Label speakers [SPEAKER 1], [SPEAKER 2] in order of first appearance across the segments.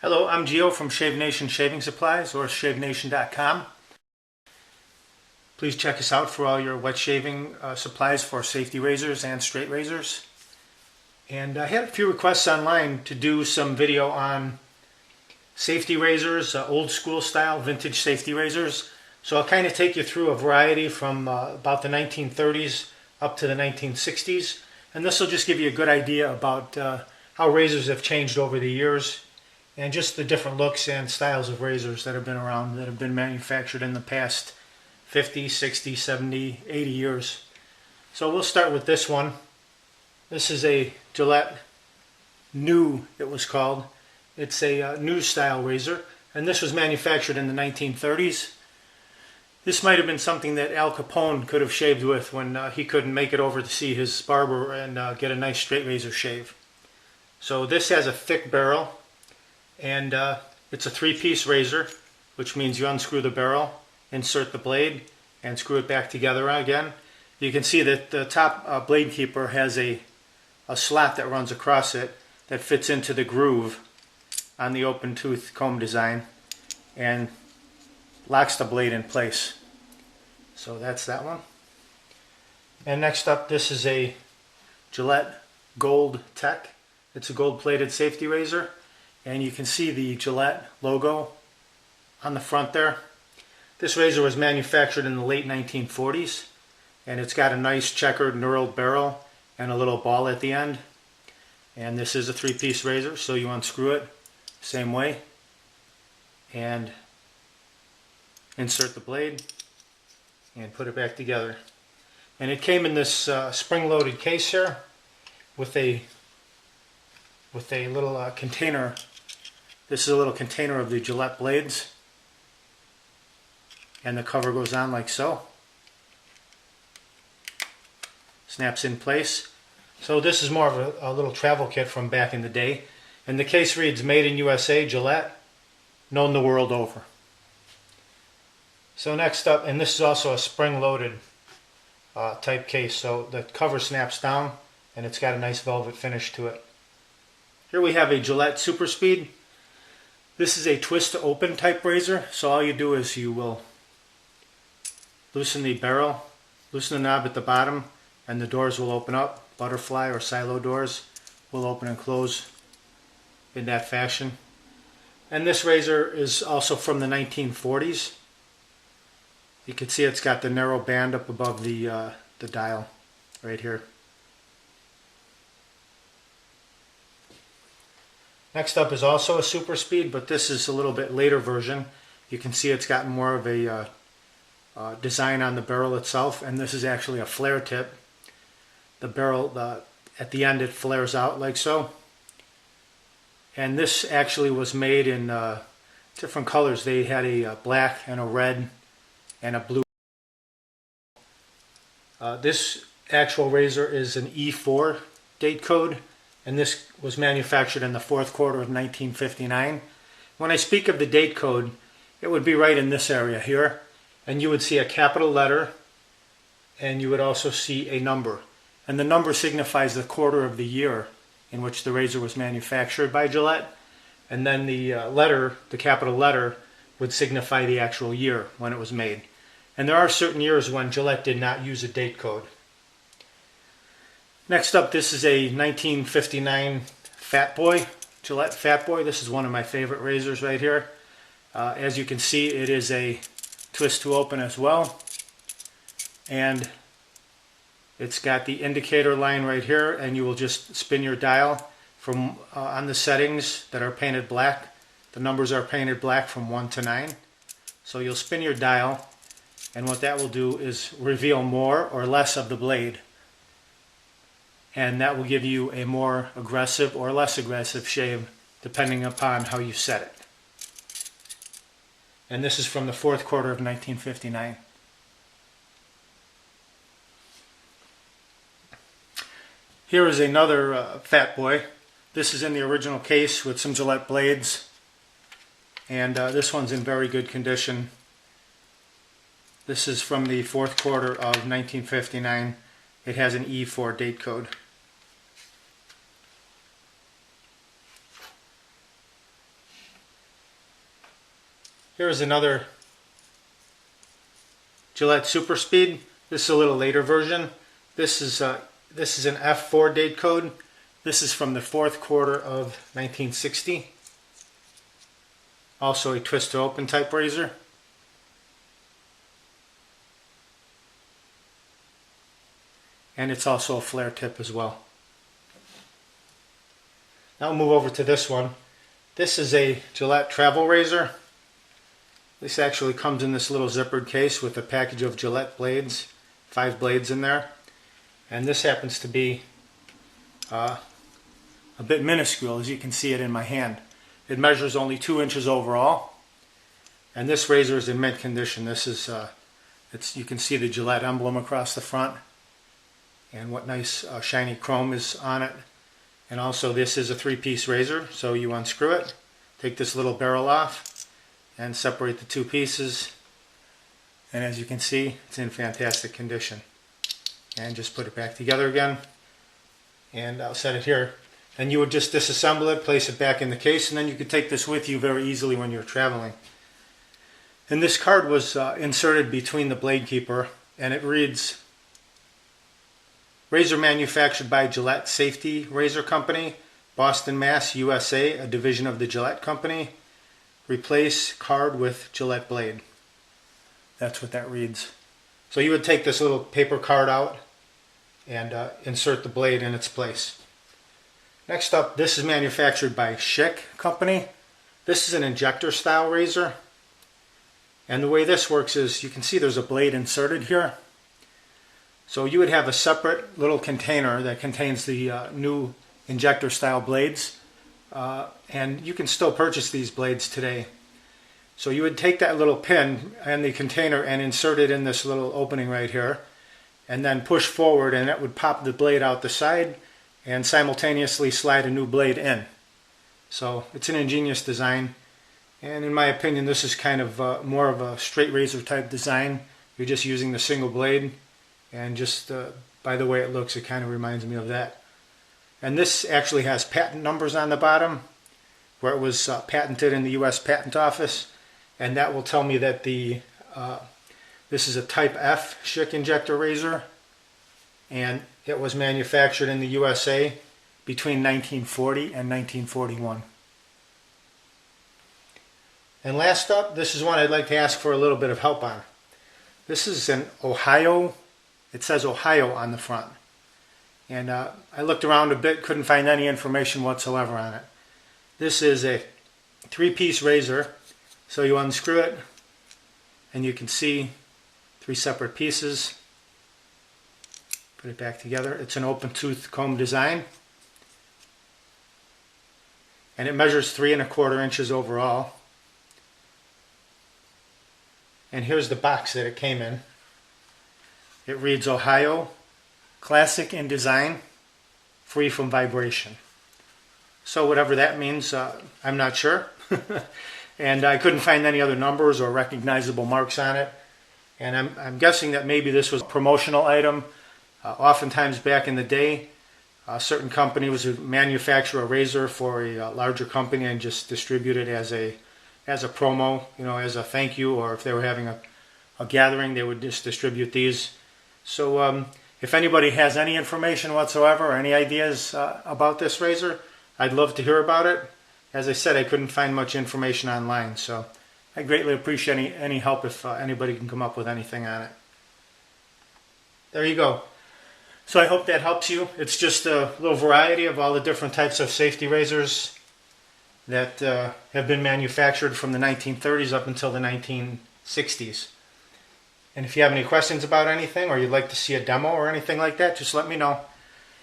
[SPEAKER 1] Hello, I'm Gio from Shave Nation Shaving Supplies or shavenation.com. Please check us out for all your wet shaving supplies for safety razors and straight razors. And I had a few requests online to do some video on safety razors, old school style vintage safety razors. So I'll kind of take you through a variety from about the 1930s up to the 1960s. And this will just give you a good idea about how razors have changed over the years, and just the different looks and styles of razors that have been around, that have been manufactured in the past 50, 60, 70, 80 years. So we'll start with this one. This is a Gillette New, it was called. It's a new style razor, and this was manufactured in the 1930s. This might have been something that Al Capone could have shaved with when he couldn't make it over to see his barber and get a nice straight razor shave. So this has a thick barrel, and it's a three-piece razor, which means you unscrew the barrel, insert the blade, and screw it back together again. You can see that the top blade keeper has a slot that runs across it that fits into the groove on the open tooth comb design and locks the blade in place. So that's that one. And next up, this is a Gillette Gold Tech. It's a gold-plated safety razor, and you can see the Gillette logo on the front there. This razor was manufactured in the late 1940s, and it's got a nice checkered knurled barrel and a little ball at the end. And this is a three-piece razor, so you unscrew it same way and insert the blade and put it back together. And it came in this spring-loaded case here with a little container. This is a little container of the Gillette blades, and the cover goes on like so. Snaps in place. So this is more of a little travel kit from back in the day, and the case reads "Made in USA, Gillette, known the world over." So next up, and this is also a spring-loaded type case, so the cover snaps down and it's got a nice velvet finish to it. Here we have a Gillette Superspeed. This is a twist to open type razor, so all you do is you will loosen the barrel, loosen the knob at the bottom, and the doors will open up. Butterfly or silo doors will open and close in that fashion. And this razor is also from the 1940s. You can see it's got the narrow band up above the dial right here. Next up is also a Superspeed, but this is a little bit later version. You can see it's got more of a design on the barrel itself, and this is actually a flare tip. The barrel, at the end, it flares out like so. And this actually was made in different colors. They had a black and a red and a blue. This actual razor is an E4 date code, and this was manufactured in the fourth quarter of 1959. When I speak of the date code, it would be right in this area here, and you would see a capital letter, and you would also see a number. And the number signifies the quarter of the year in which the razor was manufactured by Gillette, and then the letter, the capital letter, would signify the actual year when it was made. And there are certain years when Gillette did not use a date code. Next up, this is a 1959 Fat Boy, Gillette Fat Boy. This is one of my favorite razors right here. As you can see, it is a twist to open as well. And it's got the indicator line right here, and you will just spin your dial from on the settings that are painted black. The numbers are painted black from 1 to 9. So you'll spin your dial, and what that will do is reveal more or less of the blade. And that will give you a more aggressive or less aggressive shave depending upon how you set it. And this is from the fourth quarter of 1959. Here is another Fat Boy. This is in the original case with some Gillette blades, and this one's in very good condition. This is from the fourth quarter of 1959. It has an E4 date code. Here's another Gillette Superspeed. This is a little later version. This is an F4 date code. This is from the fourth quarter of 1960. Also a twist to open type razor. And it's also a flare tip as well. Now we'll move over to this one. This is a Gillette travel razor. This actually comes in this little zippered case with a package of Gillette blades, 5 blades in there. And this happens to be a bit minuscule, as you can see it in my hand. It measures only 2 inches overall. And this razor is in mint condition. This is, you can see the Gillette emblem across the front. And what nice shiny chrome is on it. And also this is a 3-piece razor, so you unscrew it, take this little barrel off, and separate the 2 pieces. And as you can see, it's in fantastic condition. And just put it back together again. And I'll set it here. And you would just disassemble it, place it back in the case, and then you could take this with you very easily when you're traveling. And this card was inserted between the blade keeper, and it reads, razor manufactured by Gillette Safety Razor Company, Boston, Mass, USA, a division of the Gillette Company. Replace card with Gillette blade. That's what that reads. So you would take this little paper card out and insert the blade in its place. Next up, this is manufactured by Schick Company. This is an injector style razor. And the way this works is, you can see there's a blade inserted here. So you would have a separate little container that contains the new injector style blades, and you can still purchase these blades today. So you would take that little pin and the container and insert it in this little opening right here, and then push forward, and it would pop the blade out the side and simultaneously slide a new blade in. So it's an ingenious design, and in my opinion this is kind of more of a straight razor type design. You're just using the single blade. And just by the way it looks, it kind of reminds me of that. And this actually has patent numbers on the bottom, where it was patented in the U.S. Patent Office. And that will tell me that this is a Type F Schick injector razor. And it was manufactured in the USA between 1940 and 1941. And last up, this is one I'd like to ask for a little bit of help on. This is an Ohio. It says Ohio on the front. And I looked around a bit, couldn't find any information whatsoever on it. This is a 3-piece razor. So you unscrew it, and you can see 3 separate pieces. Put it back together. It's an open tooth comb design. And it measures 3 1/4 inches overall. And here's the box that it came in. It reads Ohio, classic in design, free from vibration. So whatever that means, I'm not sure. And I couldn't find any other numbers or recognizable marks on it. And I'm guessing that maybe this was a promotional item. Oftentimes back in the day, certain companies would manufacture a razor for a larger company and just distribute it as a promo, as a thank you, or if they were having a gathering, they would just distribute these. So if anybody has any information whatsoever or any ideas about this razor, I'd love to hear about it. As I said, I couldn't find much information online, so I greatly appreciate any help if anybody can come up with anything on it. There you go. So I hope that helps you. It's just a little variety of all the different types of safety razors that have been manufactured from the 1930s up until the 1960s. And if you have any questions about anything, or you'd like to see a demo or anything like that, just let me know.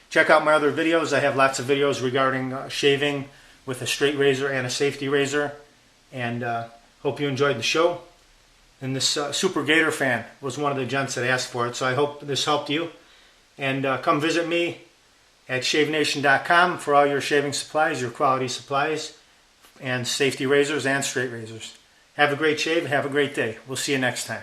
[SPEAKER 1] Check out my other videos. I have lots of videos regarding shaving with a straight razor and a safety razor. And hope you enjoyed the show. And this Super Gator fan was one of the gents that asked for it, so I hope this helped you. And come visit me at shavenation.com for all your shaving supplies, your quality supplies, and safety razors and straight razors. Have a great shave. Have a great day. We'll see you next time.